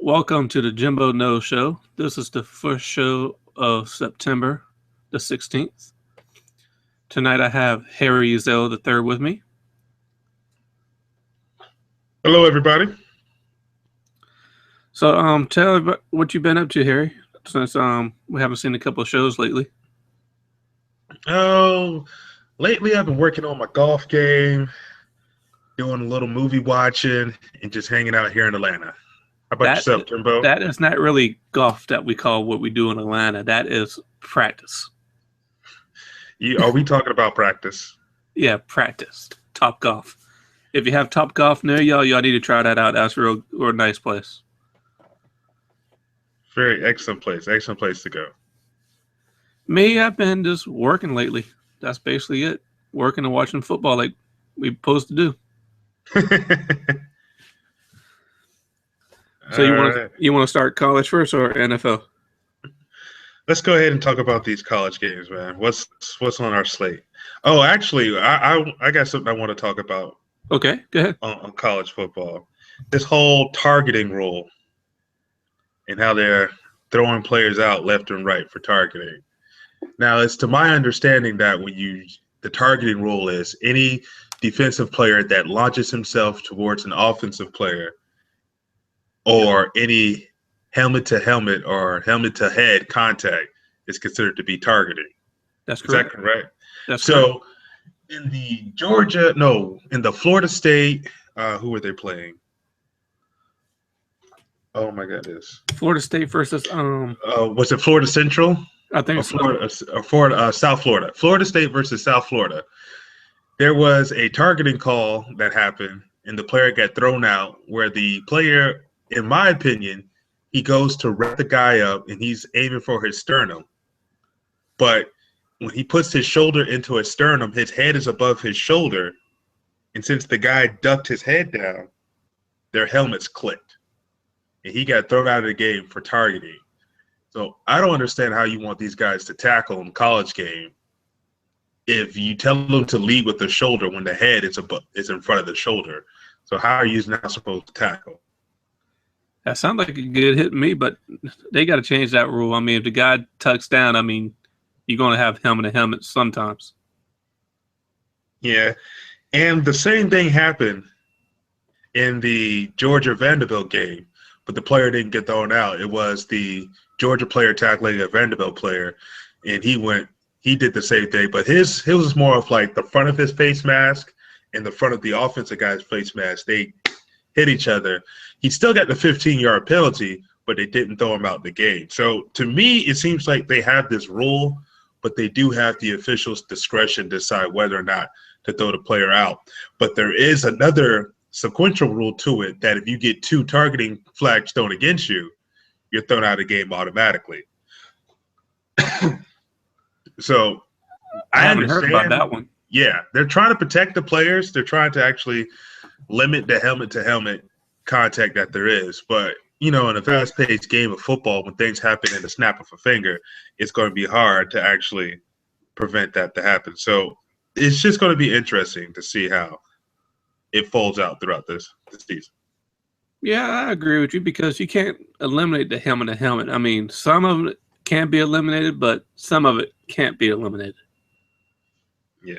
Welcome to the Jimbo No Show. This is the first show of September the 16th. Tonight I have Harry Ezell the third with me. Hello, everybody. So, tell everybody what you've been up to, Harry, since we haven't seen a couple of shows lately. Oh, lately I've been working on my golf game, doing a little movie watching, and just hanging out here in Atlanta. How about That yourself, Jimbo? that is not really golf that we call what we do in Atlanta. That is practice. Are we talking about practice? Yeah, practice. Top Golf. If you have Top Golf near y'all need to try that out. That's a real nice place. Very excellent place. Excellent place to go. Me, I've been just working lately. That's basically it. Working and watching football like we supposed to do. So you want to start college first or NFL? Let's go ahead and talk about these college games, man. What's on our slate? Oh, actually, I got something I want to talk about. Okay, go ahead. On college football, this whole targeting rule and how they're throwing players out left and right for targeting. Now, it's to my understanding that the targeting rule is any defensive player that launches himself towards an offensive player or any helmet-to-helmet or helmet-to-head contact is considered to be targeting. That's correct. Is that correct? That's so correct. In the Florida State, who were they playing? Oh my goodness! Florida State versus was it Florida Central? I think it's South Florida. Florida State versus South Florida. There was a targeting call that happened, and the player got thrown out. Where the player, in my opinion, he goes to wrap the guy up, and he's aiming for his sternum, but when he puts his shoulder into his sternum, his head is above his shoulder, and since the guy ducked his head down, their helmets clicked. And he got thrown out of the game for targeting. So I don't understand how you want these guys to tackle in college game if you tell them to lead with the shoulder when the head is in front of the shoulder. So how are you now supposed to tackle? That sounds like a good hit to me, but they got to change that rule. I mean, if the guy tucks down, I mean, you're going to have helmet to helmet sometimes. Yeah, and the same thing happened in the Georgia Vanderbilt game. But the player didn't get thrown out. It was the Georgia player tackling a Vanderbilt player, and he did the same thing. But his was more of like the front of his face mask and the front of the offensive guy's face mask. They hit each other. He still got the 15-yard penalty, but they didn't throw him out the game. So to me, it seems like they have this rule, but they do have the officials' discretion to decide whether or not to throw the player out. But there is another sequential rule to it that if you get 2 targeting flags thrown against you, you're thrown out of the game automatically. So I haven't heard about that one. Yeah, they're trying to protect the players. They're trying to actually limit the helmet-to-helmet contact that there is. But, in a fast-paced game of football, when things happen in the snap of a finger, it's going to be hard to actually prevent that to happen. So it's just going to be interesting to see how it folds out throughout this season. Yeah, I agree with you because you can't eliminate the helmet to helmet. I mean, some of it can be eliminated, but some of it can't be eliminated. Yeah.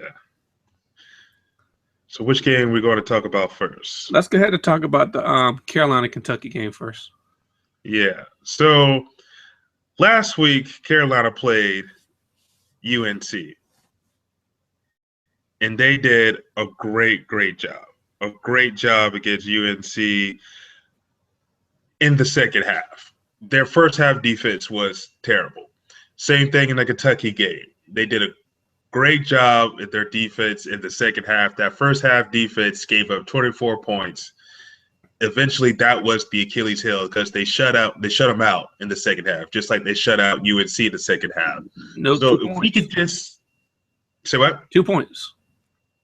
So which game are we going to talk about first? Let's go ahead and talk about the Carolina-Kentucky game first. Yeah. So last week, Carolina played UNC. And they did a great job. A great job against UNC in the second half. Their first half defense was terrible. Same thing in the Kentucky game. They did a great job at their defense in the second half. That first half defense gave up 24 points. Eventually, that was the Achilles heel because they shut them out in the second half, just like they shut out UNC in the second half. No, so if we could just say what? 2 points.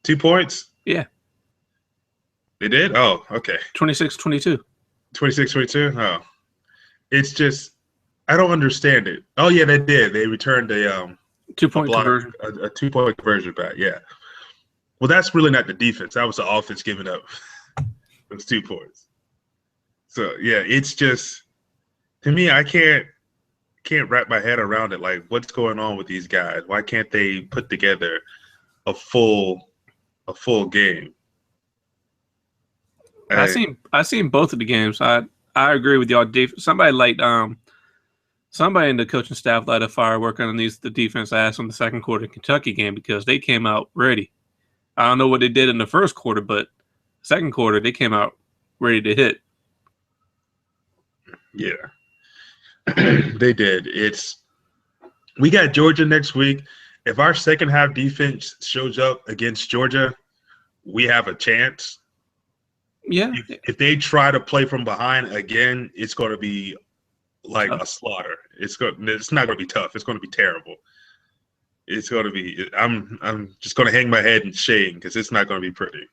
2 points? Yeah. They did? Oh, okay. 26-22. 26-22? Oh. It's just I don't understand it. Oh yeah, they did. They returned a 2-point conversion. A 2-point conversion back, yeah. Well, that's really not the defense. That was the offense giving up those 2 points. So yeah, it's just to me, I can't wrap my head around it. Like, what's going on with these guys? Why can't they put together a full game? I seen both of the games. I agree with y'all. Somebody in the coaching staff light a firework underneath the defense ass on the second quarter Kentucky game because they came out ready. I don't know what they did in the first quarter, but second quarter they came out ready to hit. Yeah, they did. We got Georgia next week. If our second half defense shows up against Georgia, we have a chance. Yeah. If they try to play from behind again, it's going to be like a slaughter. It's not going to be tough. It's going to be terrible. It's going to be. I'm just going to hang my head in shame because it's not going to be pretty.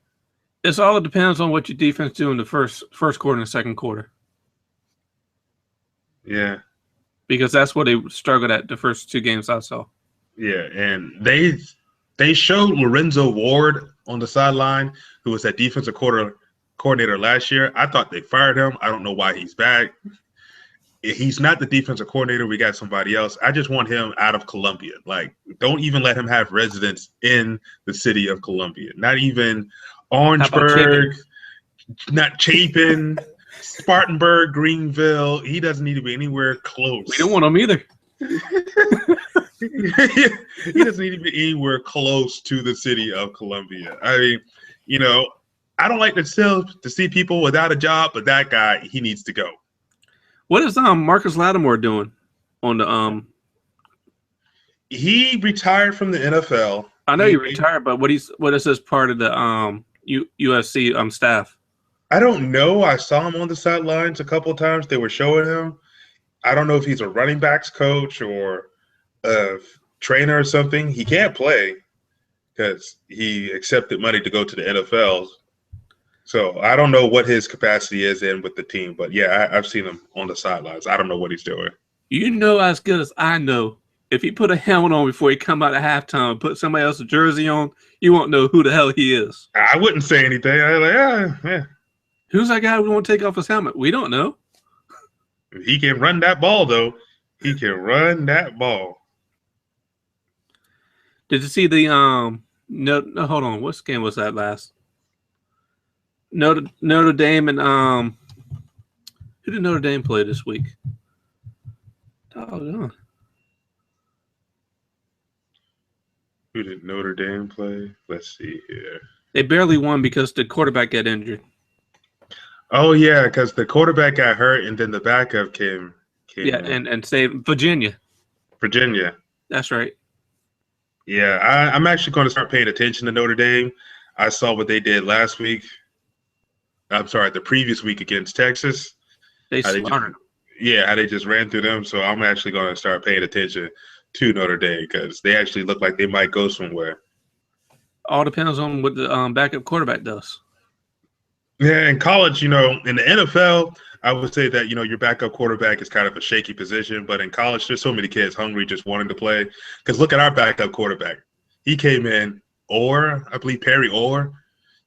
It all depends on what your defense do in the first quarter and the second quarter. Yeah. Because that's what they struggled at the first two games I saw. Yeah, and they showed Lorenzo Ward on the sideline, who was that defensive coordinator last year. I thought they fired him. I don't know why he's back. He's not the defensive coordinator. We got somebody else. I just want him out of Columbia. Like, don't even let him have residence in the city of Columbia. Not even Orangeburg, not Chapin, Spartanburg, Greenville. He doesn't need to be anywhere close. We don't want him either. He doesn't need to be anywhere close to the city of Columbia. I mean, I don't like to see people without a job, but that guy, he needs to go. What is Marcus Lattimore doing on the He retired from the NFL. I know he retired, but what is this part of the USC staff? I don't know. I saw him on the sidelines a couple of times. They were showing him. I don't know if he's a running backs coach or a trainer or something. He can't play because he accepted money to go to the NFL. So I don't know what his capacity is in with the team. But, yeah, I've seen him on the sidelines. I don't know what he's doing. You know as good as I know, if he put a helmet on before he come out at halftime and put somebody else's jersey on, you won't know who the hell he is. I wouldn't say anything. I'd like, yeah. Who's that guy who won't take off his helmet? We don't know. He can run that ball, though. He can run that ball. Did you see the no, hold on. What game was that last? Notre Dame and who did Notre Dame play this week? Oh, who did Notre Dame play? Let's see here. They barely won because the quarterback got injured. Oh yeah, because the quarterback got hurt and then the backup came yeah, and saved Virginia. Virginia. That's right. Yeah, I'm actually going to start paying attention to Notre Dame. I saw what they did last week. I'm sorry, the previous week against Texas. They slaughtered. How they just ran through them. So I'm actually going to start paying attention to Notre Dame because they actually look like they might go somewhere. All depends on what the backup quarterback does. Yeah, in college, in the NFL, I would say that, your backup quarterback is kind of a shaky position. But in college, there's so many kids hungry just wanting to play. Because look at our backup quarterback. He came in, I believe Perry Orr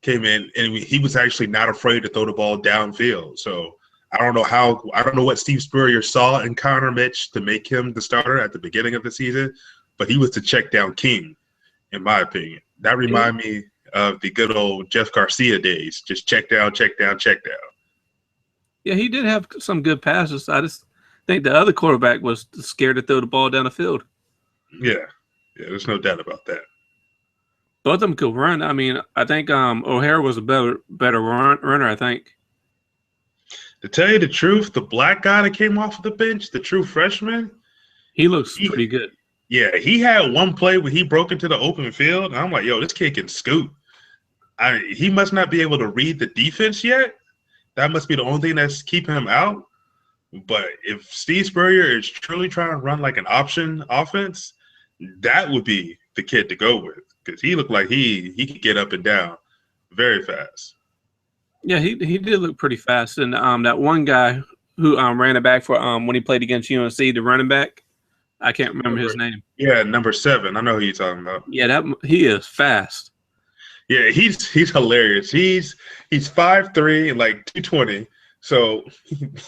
came in, and he was actually not afraid to throw the ball downfield. So I don't know what Steve Spurrier saw in Connor Mitch to make him the starter at the beginning of the season, but he was the check down king, in my opinion. That reminded me of the good old Jeff Garcia days. Just check down, check down, check down. Yeah, he did have some good passes. I just think the other quarterback was scared to throw the ball down the field. Yeah, there's no doubt about that. Both of them could run. I mean, I think O'Hara was a better runner, I think. To tell you the truth, the black guy that came off of the bench, the true freshman, he looks pretty good. Yeah, he had one play where he broke into the open field, and I'm like, yo, this kid can scoot. He must not be able to read the defense yet. That must be the only thing that's keeping him out. But if Steve Spurrier is truly trying to run like an option offense, that would be the kid to go with because he looked like he could get up and down very fast. Yeah, he did look pretty fast. And that one guy who ran it back for when he played against UNC, the running back, I can't remember his name. Yeah, number 7. I know who you're talking about. Yeah, he is fast. Yeah, he's hilarious. He's 5'3" and like 220. So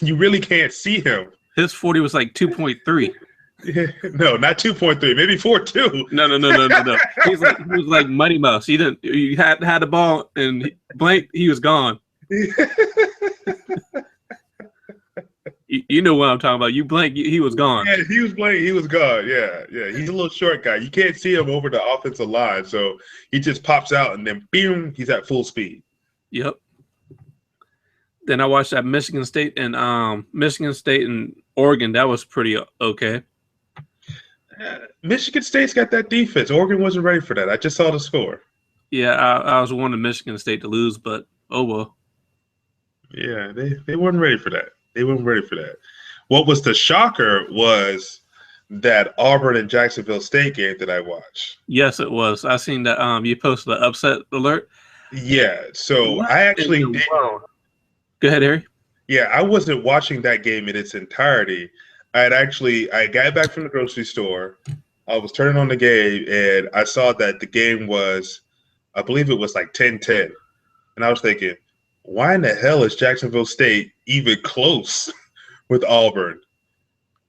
you really can't see him His 40 was like 2.3. No, not 2.3, maybe 4.2. No. He was like Mighty Mouse. He had the ball and blank, he was gone. You know what I'm talking about. You blank, he was gone. Yeah, he was blank, he was gone. Yeah. He's a little short guy. You can't see him over the offensive line, so he just pops out and then boom, he's at full speed. Yep. Then I watched that Michigan State and Oregon. That was pretty okay. Michigan State's got that defense. Oregon wasn't ready for that. I just saw the score. Yeah, I was wanting Michigan State to lose, but oh well. Yeah, they weren't ready for that. What was the shocker was that Auburn and Jacksonville State game that I watched. Yes, it was. I seen that you posted the upset alert. Yeah, so I actually did. Go ahead, Harry. Yeah, I wasn't watching that game in its entirety. I got back from the grocery store. I was turning on the game, and I saw that the game was, I believe it was like 10-10. And I was thinking, why in the hell is Jacksonville State even close with Auburn?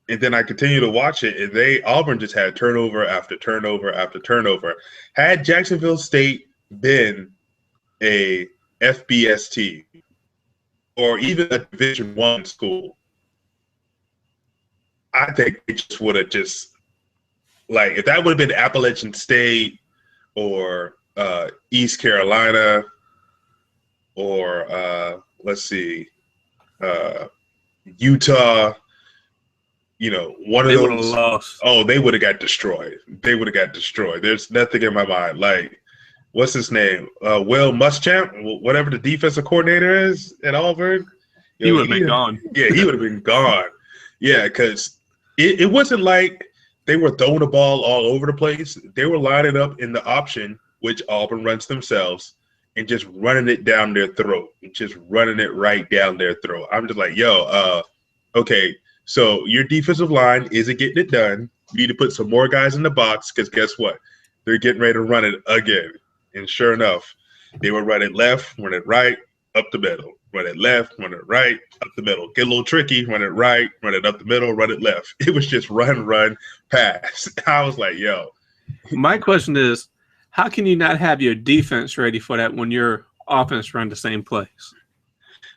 And then I continued to watch it, and Auburn just had turnover after turnover after turnover. Had Jacksonville State been a FBS team or even a Division I school, I think they just would have if that would have been Appalachian State or East Carolina or Utah, one of those. They would have lost. Oh, they would have got destroyed. There's nothing in my mind. Like, what's his name? Will Muschamp, whatever the defensive coordinator is at Auburn. He would have been gone. Yeah, he would have been gone. Yeah, because it wasn't like they were throwing the ball all over the place. They were lining up in the option, which Auburn runs themselves, and just running it down their throat. Just running it right down their throat. I'm just like, okay, so your defensive line isn't getting it done. You need to put some more guys in the box because guess what? They're getting ready to run it again. And sure enough, they were running left, running right, up the middle. Run it left, run it right, up the middle. Get a little tricky, run it right, run it up the middle, run it left. It was just run, pass. I was like, yo. My question is, how can you not have your defense ready for that when your offense run the same plays?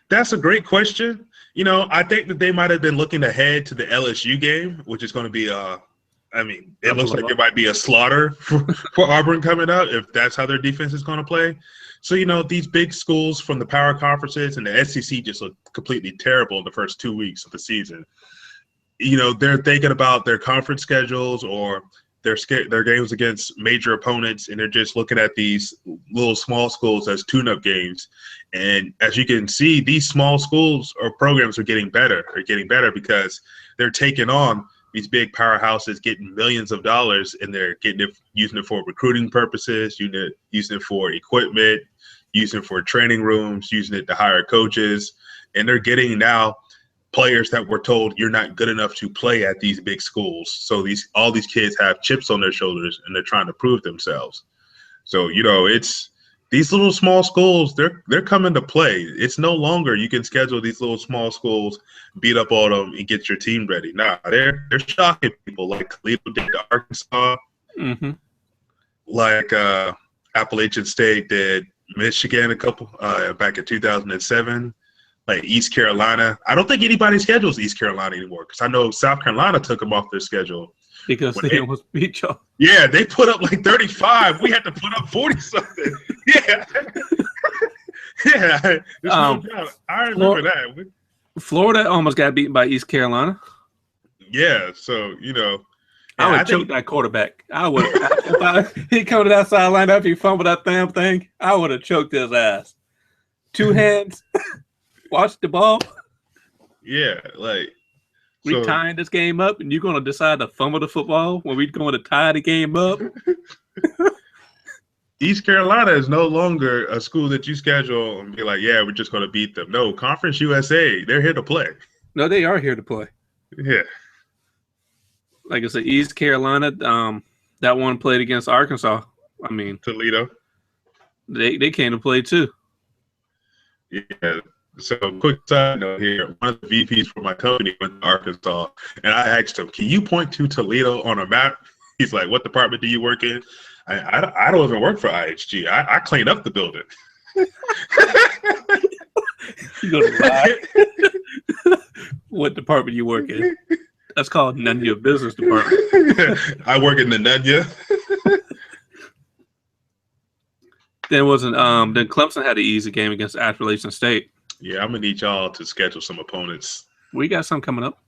That's a great question. I think that they might have been looking ahead to the LSU game, which is going to be it looks like it might be a slaughter for Auburn coming up if that's how their defense is going to play. So, these big schools from the power conferences and the SEC just look completely terrible in the first 2 weeks of the season. They're thinking about their conference schedules or their games against major opponents, and they're just looking at these little small schools as tune-up games. And as you can see, these small schools or programs are getting better because they're taking on these big powerhouses, getting millions of dollars, and they're using it for recruiting purposes, using it for equipment, using it for training rooms, using it to hire coaches. And they're getting now players that were told you're not good enough to play at these big schools. So all these kids have chips on their shoulders and they're trying to prove themselves. So, it's these little small schools, they're coming to play. It's no longer you can schedule these little small schools, beat up all them, and get your team ready. Nah, they're shocking people like Toledo did to Arkansas, like Appalachian State did Michigan a couple back in 2007, like East Carolina. I don't think anybody schedules East Carolina anymore because I know South Carolina took them off their schedule. Because they almost beat y'all. Yeah, they put up like 35. We had to put up 40-something. Yeah. Yeah. There's no doubt. I remember that. Florida almost got beaten by East Carolina. Yeah, so, I would choke that quarterback. I would. He come to that sideline after he fumbled that damn thing, I would have choked his ass. Two hands. Watch the ball. Yeah, we tying this game up, and you're going to decide to fumble the football when we're going to tie the game up? East Carolina is no longer a school that you schedule and be like, yeah, we're just going to beat them. No, Conference USA, they're here to play. No, they are here to play. Yeah. Like I said, East Carolina, that one played against Arkansas. I mean, Toledo. They came to play too. Yeah. So, quick side note here. One of the VPs for my company went to Arkansas, and I asked him, "Can you point to Toledo on a map?" He's like, "What department do you work in?" I don't even work for IHG. I clean up the building. You go to lie. What department you work in? That's called none of your business department. I work in the Nunya. Then Clemson had an easy game against Appalachian State. Yeah, I'm gonna need y'all to schedule some opponents. We got some coming up.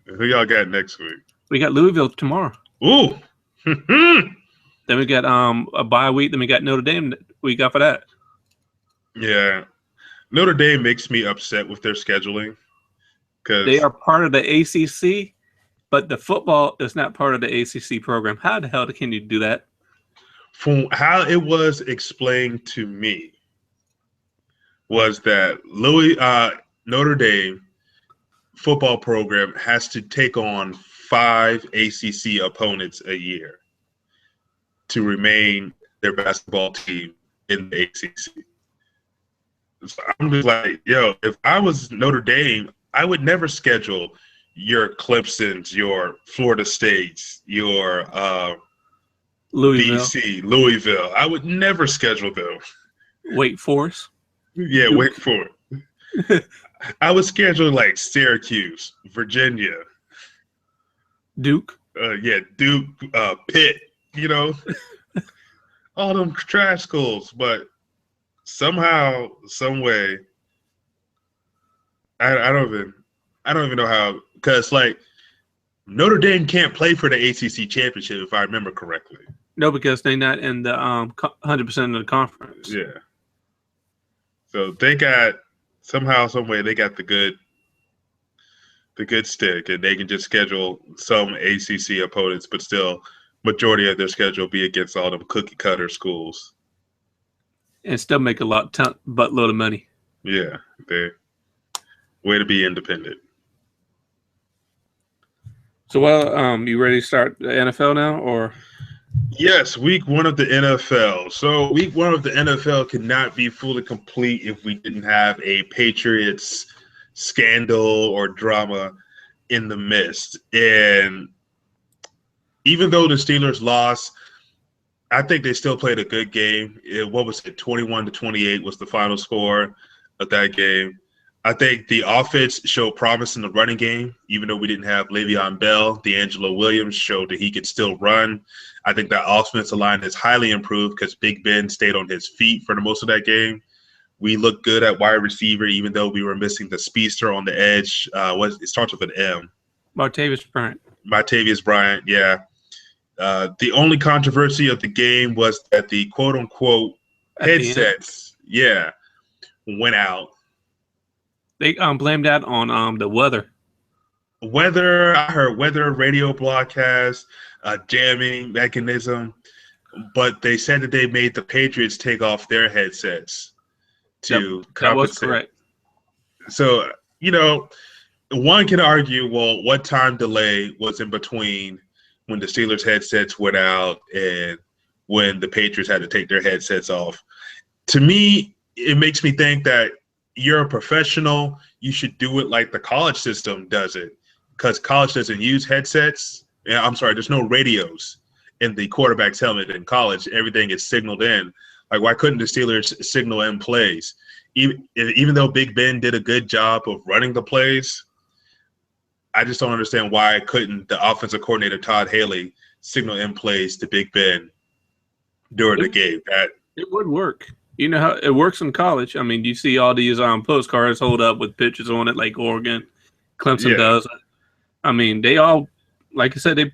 Who y'all got next week? We got Louisville tomorrow. Ooh. Then we got a bye week. Then we got Notre Dame week after that. Yeah, Notre Dame makes me upset with their scheduling because they are part of the ACC, but the football is not part of the ACC program. How the hell can you do that? From how it was explained to me, was that Notre Dame football program has to take on 5 ACC opponents a year to remain their basketball team in the ACC. So I'm just like, yo, if I was Notre Dame, I would never schedule your Clemsons, your Florida States, your Louisville. DC, Louisville. I would never schedule them. Wake Forest. Yeah, Duke. Wake Forest. I would schedule like Syracuse, Virginia, Duke. Duke, Pitt. All them trash schools. But somehow, some way, I don't even know how. Because like Notre Dame can't play for the ACC championship, if I remember correctly. No, because they're not in the 100% of the conference. Yeah. So they got somehow, some way, they got the good stick, and they can just schedule some ACC opponents, but still, majority of their schedule be against all them cookie cutter schools, and still make a buttload of money. Yeah, they way to be independent. So, you ready to start the NFL now, or? Yes, week 1 of the NFL. So week 1 of the NFL could not be fully complete if we didn't have a Patriots scandal or drama in the midst. And even though the Steelers lost, I think they still played a good game. What was it? 21-28 was the final score of that game. I think the offense showed promise in the running game, even though we didn't have Le'Veon Bell. D'Angelo Williams showed that he could still run. I think that offensive line is highly improved because Big Ben stayed on his feet for the most of that game. We looked good at wide receiver, even though we were missing the speedster on the edge. It starts with an M. Martavis Bryant, yeah. The only controversy of the game was that the quote-unquote headsets, went out. They blamed that on the weather. I heard weather, radio broadcast, jamming mechanism, but they said that they made the Patriots take off their headsets to compensate. That was correct. So, one can argue, well, what time delay was in between when the Steelers headsets went out and when the Patriots had to take their headsets off? To me, it makes me think that you're a professional. You should do it like the college system does it, because college doesn't use headsets. I'm sorry, there's no radios in the quarterback's helmet in college. Everything is signaled in. Like, why couldn't the Steelers signal in plays? Even though Big Ben did a good job of running the plays, I just don't understand why couldn't the offensive coordinator, Todd Haley, signal in plays to Big Ben during the game. It would work. You know how it works in college. I mean, you see all these postcards hold up with pictures on it, like Oregon, Clemson does. I mean, they all, like I said, they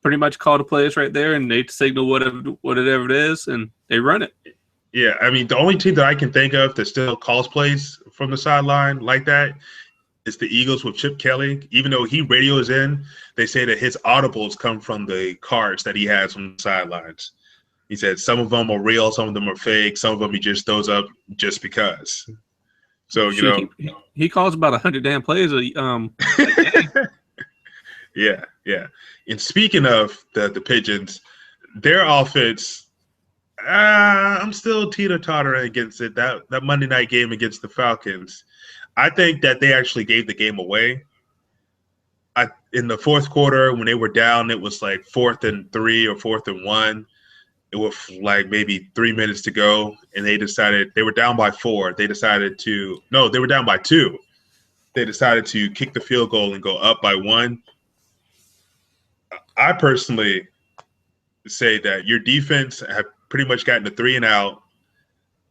pretty much call the players right there, and they signal whatever it is, and they run it. Yeah, I mean, the only team that I can think of that still calls plays from the sideline like that is the Eagles with Chip Kelly. Even though he radios in, they say that his audibles come from the cards that he has on the sidelines. He said some of them are real, some of them are fake, some of them he just throws up just because. So, he calls about 100 damn plays a Yeah. And speaking of the Pigeons, their offense, I'm still teeter-tottering against it. That Monday night game against the Falcons, I think that they actually gave the game away. In the fourth quarter, when they were down, it was like 4th and 3 or 4th and 1. It was like maybe 3 minutes to go, and they decided they were down by 4. They were down by 2. They decided to kick the field goal and go up by 1. I personally say that your defense have pretty much gotten the 3 and out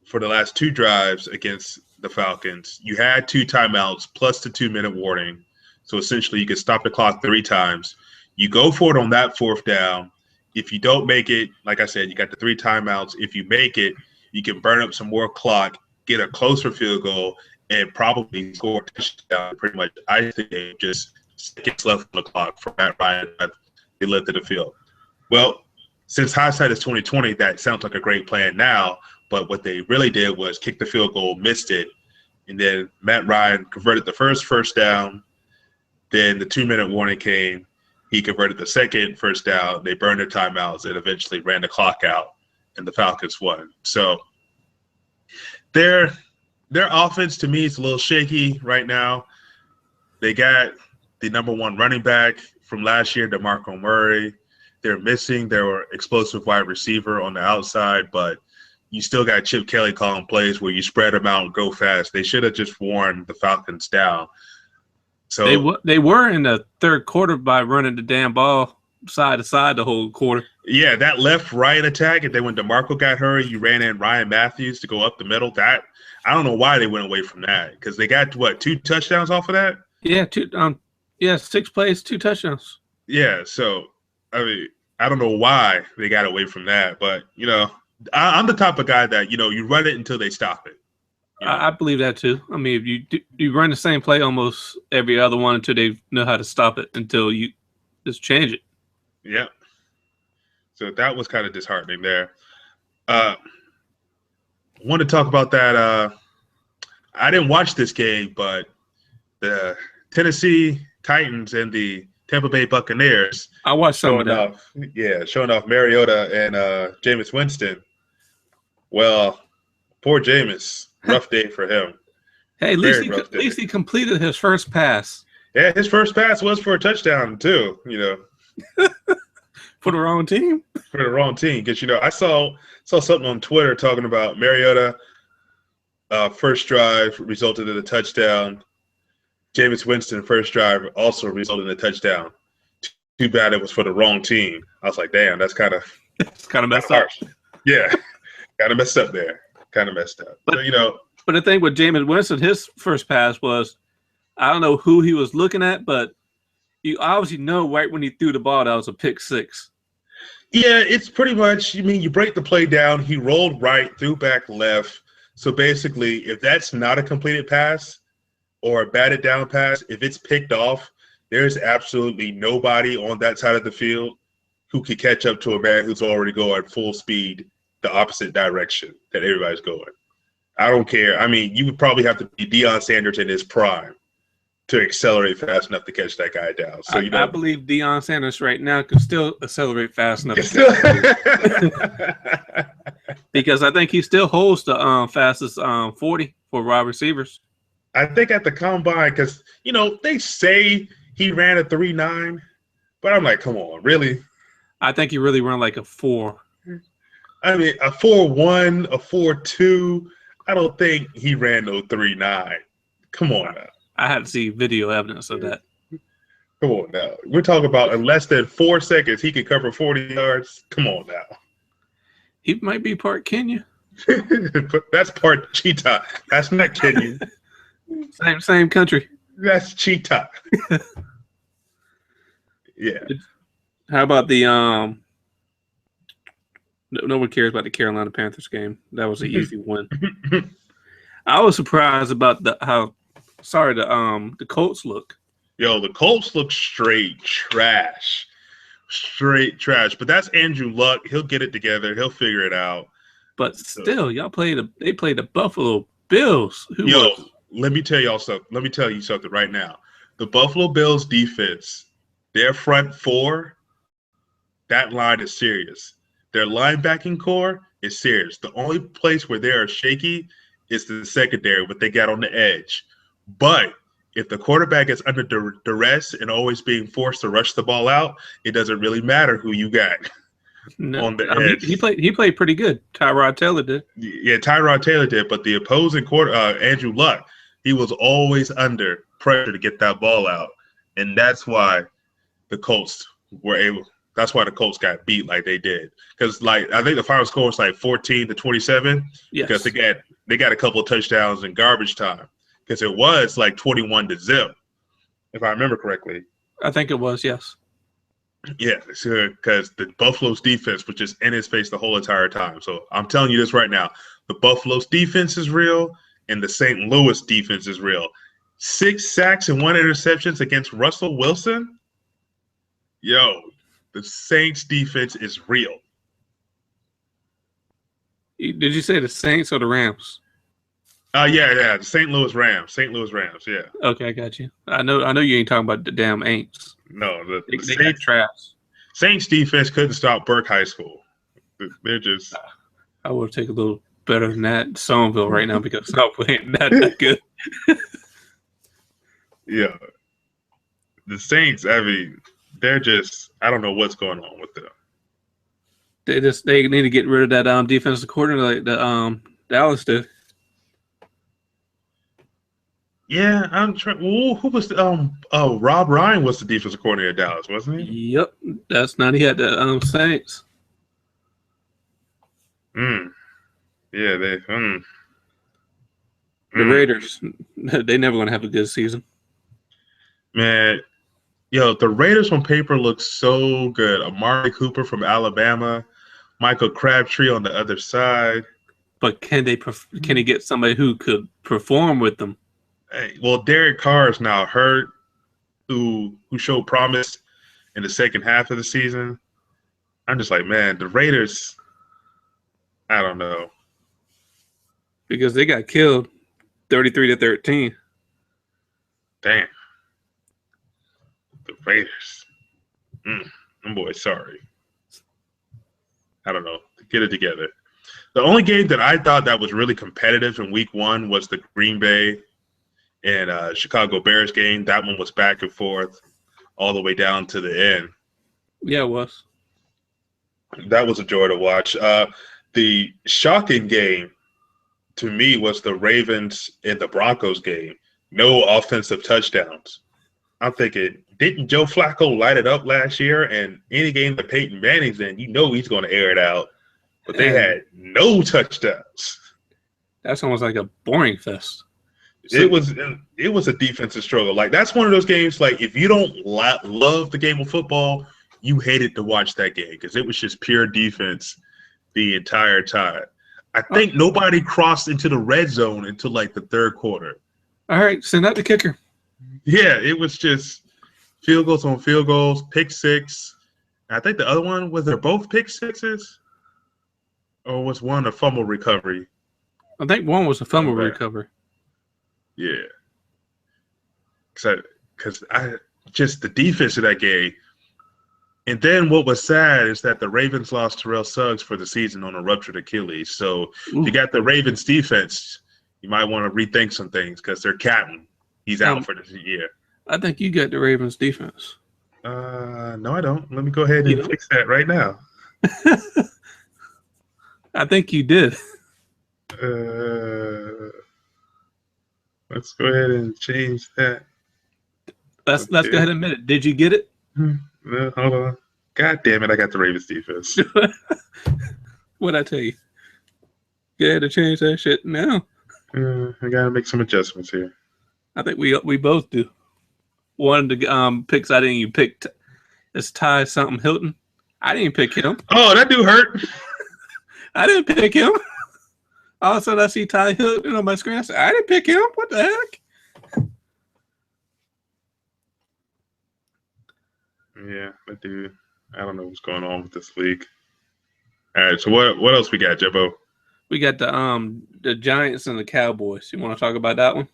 for the last 2 drives against the Falcons. You had 2 timeouts plus the 2-minute warning. So essentially you could stop the clock 3 times. You go for it on that 4th down. If you don't make it, like I said, you got the 3 timeouts. If you make it, you can burn up some more clock, get a closer field goal, and probably score a touchdown. Pretty much, I think just seconds left on the clock for Matt Ryan. They led to the field. Well, since hindsight is 2020, that sounds like a great plan now. But what they really did was kick the field goal, missed it, and then Matt Ryan converted the first down. Then the 2-minute warning came. He converted the second first down. They burned their timeouts and eventually ran the clock out, and the Falcons won. So their offense, to me, is a little shaky right now. They got the number 1 running back from last year, DeMarco Murray. They're missing their explosive wide receiver on the outside, but you still got Chip Kelly calling plays where you spread them out and go fast. They should have just worn the Falcons down. So they were in the third quarter by running the damn ball side to side the whole quarter. Yeah, that left-right attack, and then when DeMarco got hurt, you ran in Ryan Matthews to go up the middle. That I don't know why they went away from that, because they got, 2 touchdowns off of that? Yeah, 6 plays, 2 touchdowns. Yeah, so, I mean, I don't know why they got away from that, but, I'm the type of guy that, you run it until they stop it. I believe that too. I mean, if you run the same play almost every other one until they know how to stop it, until you just change it. Yeah. So that was kind of disheartening there. I want to talk about that. I didn't watch this game, but the Tennessee Titans and the Tampa Bay Buccaneers. I watched some of that. Showing off Mariota and Jameis Winston. Well, poor Jameis. Rough day for him. Hey, at least he completed his first pass. Yeah, his first pass was for a touchdown too. For the wrong team. For the wrong team, because I saw something on Twitter talking about Mariota. First drive resulted in a touchdown. Jameis Winston first drive also resulted in a touchdown. Too bad it was for the wrong team. I was like, damn, that's kind of messed up. Yeah, kind of messed up there. Kind of messed up. But, so, but the thing with Jameis Winston, his first pass was, I don't know who he was looking at, but you obviously know right when he threw the ball that was a pick 6. Yeah, it's pretty much, you break the play down. He rolled right, threw back left. So basically, if that's not a completed pass or a batted down pass, if it's picked off, there's absolutely nobody on that side of the field who could catch up to a man who's already going full speed the opposite direction that everybody's going. I don't care. I mean, you would probably have to be Deion Sanders in his prime to accelerate fast enough to catch that guy down. So I believe Deion Sanders right now can still accelerate fast enough. Because I think he still holds the fastest 40 for wide receivers. I think at the combine, because they say he ran a 3.9, but I'm like, come on, really? I think he really ran like a 4. I mean, a 4.1, a 4.2. I don't think he ran no 3.9. Come on now. I had to see video evidence of that. Come on now. We're talking about in less than 4 seconds, he could cover 40 yards. Come on now. He might be part Kenya. But that's part cheetah. That's not Kenya. Same country. That's cheetah. Yeah. How about the no one cares about the Carolina Panthers game. That was an easy win. I was surprised about how sorry the Colts look. Yo, the Colts look straight trash. Straight trash. But that's Andrew Luck. He'll get it together. He'll figure it out. But still, they played the Buffalo Bills. Let me tell you something right now. The Buffalo Bills defense, their front four, that line is serious. Their linebacking core is serious. The only place where they are shaky is the secondary, what they got on the edge. But if the quarterback is under duress and always being forced to rush the ball out, it doesn't really matter who you got No, on the I mean, edge. he played pretty good. Tyrod Taylor did. Yeah, Tyrod Taylor did, but the opposing Andrew Luck, he was always under pressure to get that ball out, and that's why the Colts were able. That's why the Colts got beat like they did. Because I think the final score was 14-27. Yes. Because they got a couple of touchdowns in garbage time. Because it was 21-0, if I remember correctly. I think it was, yes. Yeah, because the Buffalo's defense was just in his face the whole entire time. So I'm telling you this right now. The Buffalo's defense is real, and the St. Louis defense is real. 6 sacks and 1 interceptions against Russell Wilson? Yo, the Saints defense is real. Did you say the Saints or the Rams? Yeah, the St. Louis Rams. St. Louis Rams, yeah. Okay, I got you. I know you ain't talking about the damn Aints. No, They got Saints, trash. Saints defense couldn't stop Burke High School. They're just. I would take a little better than that in Somerville right now because South ain't that good. Yeah. The Saints, I mean, they're just. I don't know what's going on with them. They need to get rid of that defensive coordinator like the Dallas did. Yeah, I'm trying. Who was the Rob Ryan was the defensive coordinator at Dallas, wasn't he? Yep, that's not. He had the Saints. Yeah, they. The Raiders, they never gonna have a good season. Man, the Raiders on paper look so good. Amari Cooper from Alabama, Michael Crabtree on the other side. But can they get somebody who could perform with them? Hey, well, Derek Carr is now hurt, who showed promise in the second half of the season. I'm just like, man, the Raiders, I don't know. Because they got killed 33-13. Damn. The Raiders. I'm boy, sorry. I don't know. Get it together. The only game that I thought that was really competitive in week 1 was the Green Bay and Chicago Bears game. That one was back and forth all the way down to the end. Yeah, it was. That was a joy to watch. The shocking game to me was the Ravens and the Broncos game. No offensive touchdowns. I'm thinking, didn't Joe Flacco light it up last year? And any game that Peyton Manning's in, he's going to air it out. But they had no touchdowns. That's almost like a boring fest. It was a defensive struggle. That's one of those games. If you don't love the game of football, you hated to watch that game because it was just pure defense the entire time. I think nobody crossed into the red zone until the third quarter. All right, send out the kicker. Yeah, it was just field goals on field goals, pick six. I think the other one was they're both pick sixes, or was one a fumble recovery? I think one was a fumble recovery. Yeah, because I just the defense of that game. And then what was sad is that the Ravens lost Terrell Suggs for the season on a ruptured Achilles. So if you got the Ravens defense, you might want to rethink some things because their captain, he's out for this year. I think you got the Ravens defense. No, I don't. Let me go ahead and fix that right now. I think you did. Let's go ahead and change that. Let's go ahead and admit it. Did you get it? Hold on. God damn it, I got the Ravens defense. What'd I tell you? Go ahead and change that shit now. I gotta make some adjustments here. I think we both do. One of the picks I didn't even pick is Ty something Hilton. I didn't pick him. Oh, that dude hurt. I didn't pick him. All of a sudden I see Ty Hilton on my screen. I said, I didn't pick him. What the heck? Yeah, that dude. I don't know what's going on with this league. All right, so what else we got, Jimbo? We got the Giants and the Cowboys. You want to talk about that one?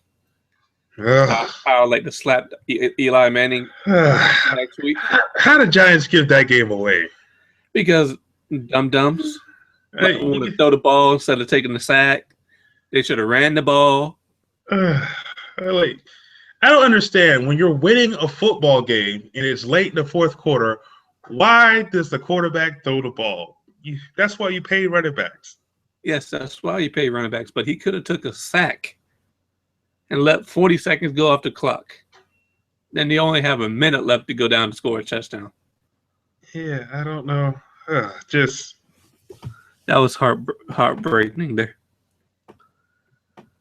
How I like to slap Eli Manning next week. How did Giants give that game away? Because dum-dums want to throw the ball instead of taking the sack. They should have ran the ball. Like, I don't understand when you're winning a football game and it's late in the fourth quarter. Why does the quarterback throw the ball? That's why you pay running backs. Yes, that's why you pay running backs. But he could have took a sack and let 40 seconds go off the clock. Then you only have a minute left to go down to score a touchdown. Yeah, I don't know. That was heartbreaking there.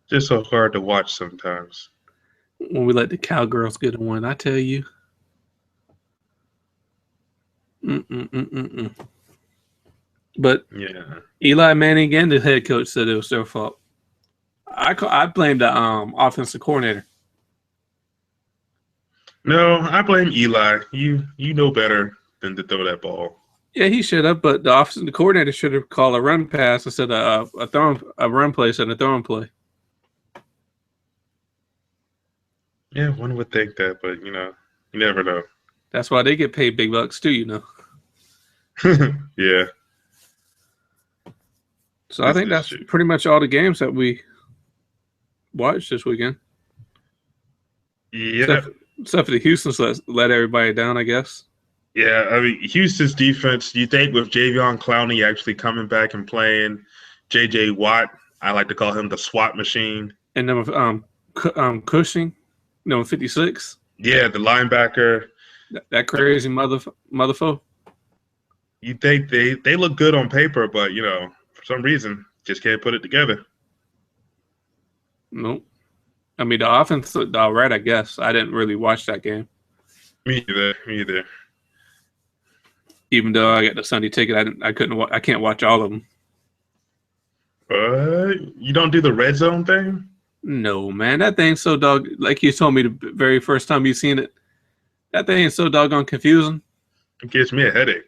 Just so hard to watch sometimes. When we let the Cowgirls get a win, I tell you. But yeah, Eli Manning and the head coach said it was their fault. I blame the offensive coordinator. No, I blame Eli. You know better than to throw that ball. Yeah, he should have, but the offensive coordinator should have called a run pass instead of a run play instead of a throwing play. Yeah, one would think that, but you never know. That's why they get paid big bucks too, Yeah. So I think that's pretty much all the games that we watched this weekend. Yeah. Except for the Houston's let everybody down, I guess. Yeah, I mean, Houston's defense, you think with Javion Clowney actually coming back and playing, J.J. Watt, I like to call him the SWAT machine. And then Cushing, 56. Yeah, the linebacker. That crazy motherfucker. You think they look good on paper, but, for some reason, just can't put it together. Nope. I mean, the offense looked all right, I guess. I didn't really watch that game. Me either. Even though I got the Sunday ticket, I can't watch all of them. You don't do the red zone thing? No, man. That thing's so like you told me the very first time you seen it, that thing is so doggone confusing. It gives me a headache.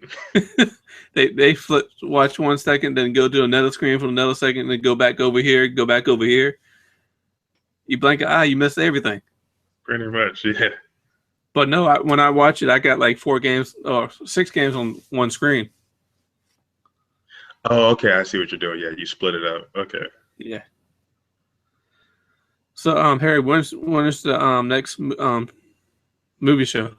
They watch 1 second, then go to another screen for another second, then go back over here. You blink an eye, you miss everything. Pretty much, yeah. But no, when I watch it, I got like 4 games or 6 games on one screen. Oh, okay. I see what you're doing. Yeah, you split it up. Okay. Yeah. So, Harry, when is the next movie show?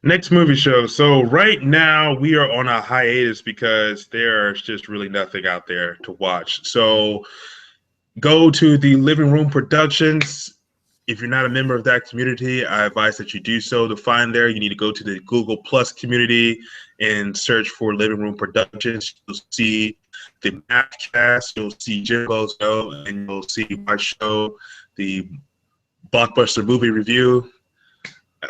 Next movie show. So right now we are on a hiatus because there's just really nothing out there to watch. So go to the Living Room Productions. If you're not a member of that community, I advise that you do so. To find there, you need to go to the Google Plus community and search for Living Room Productions. You'll see the Mapcast, you'll see Jimbo's show, and you'll see my show, the Blockbuster Movie Review.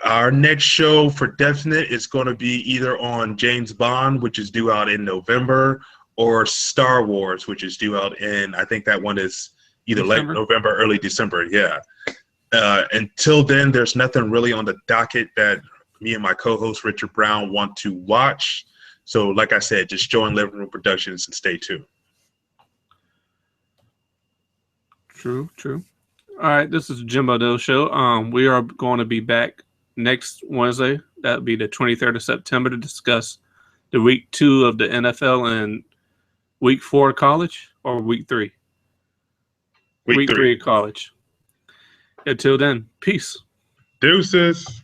Our next show for definite is going to be either on James Bond, which is due out in November, or Star Wars, which is due out in, I think that one is either late November, early December. Yeah. Until then, there's nothing really on the docket that me and my co-host Richard Brown want to watch. So like I said, just join Living Room Productions and stay tuned. True. All right, this is Jimbo Doe Show. We are going to be back next Wednesday. That'll be the 23rd of September to discuss the week 2 of the NFL and week 4 of college, or week 3? Week 3 of college. Until then, peace. Deuces.